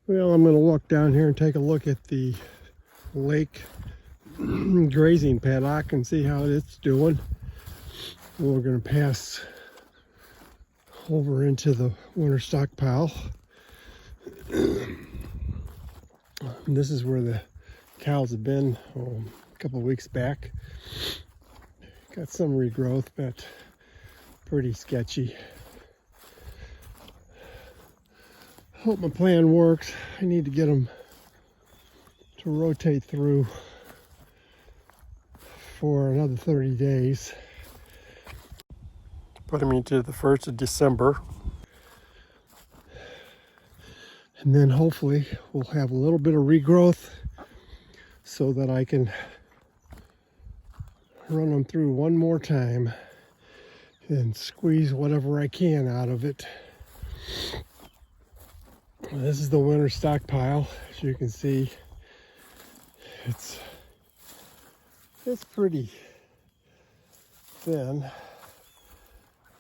Well, I'm going to walk down here and take a look at the lake grazing paddock and see how it's doing. And we're going to pass over into the winter stockpile. And this is where the cows have been a couple of weeks back. Got some regrowth, but pretty sketchy. Hope my plan works. I need to get them to rotate through for another 30 days. Put them into the 1st of December. And then hopefully we'll have a little bit of regrowth so that I can run them through one more time and squeeze whatever I can out of it. This is the winter stockpile. As you can see, it's pretty thin.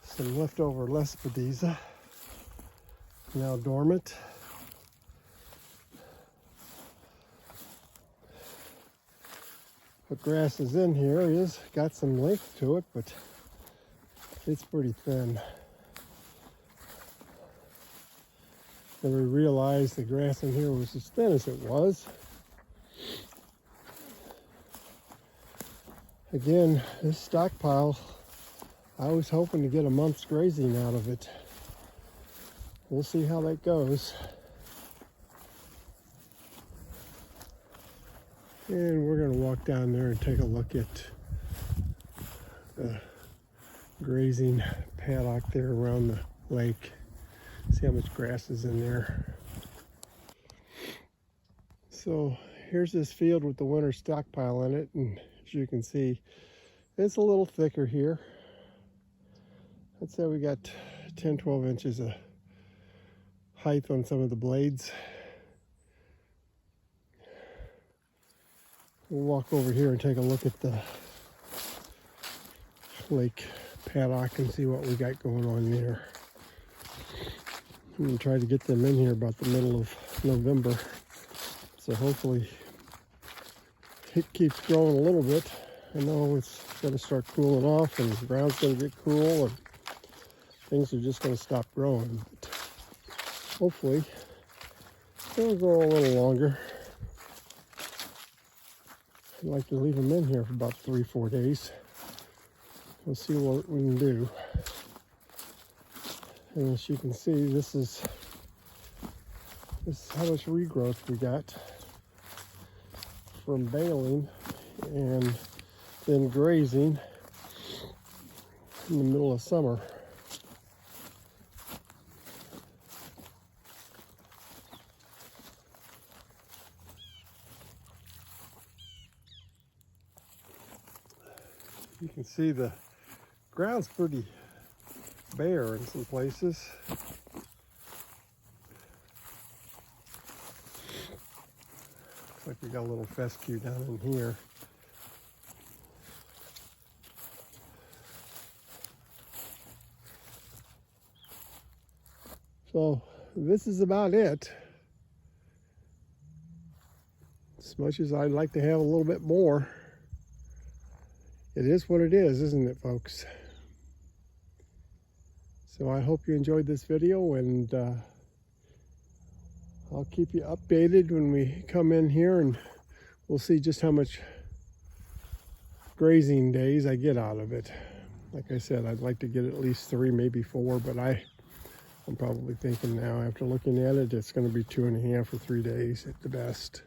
Some leftover Lespedeza, now dormant. What grass is in here is got some length to it, but it's pretty thin. Never realized the grass in here was as thin as it was. Again, this stockpile, I was hoping to get a month's grazing out of it. We'll see how that goes. And we're going to walk down there and take a look at the grazing paddock there around the lake. See how much grass is in there. So here's this field with the winter stockpile in it, and as you can see, it's a little thicker here. I'd say we got 10-12 inches of height on some of the blades. We'll walk over here and take a look at the lake paddock and see what we got going on there. I'm going to try to get them in here about the middle of November. So hopefully it keeps growing a little bit. I know it's going to start cooling off and the ground's going to get cool and things are just going to stop growing. But hopefully it'll grow a little longer. I'd like to leave them in here for about 3-4 days. We'll see what we can do. And as you can see, this is how much regrowth we got from baling and then grazing in the middle of summer. You can see the ground's pretty bare in some places. Looks like we got a little fescue down in here. So this is about it. As much as I'd like to have a little bit more, it is what it is, isn't it, folks? So I hope you enjoyed this video, and I'll keep you updated when we come in here, and we'll see just how much grazing days I get out of it. Like I said, I'd like to get at least 3, maybe 4, but I'm probably thinking now, after looking at it, it's going to be 2.5 or 3 days at the best.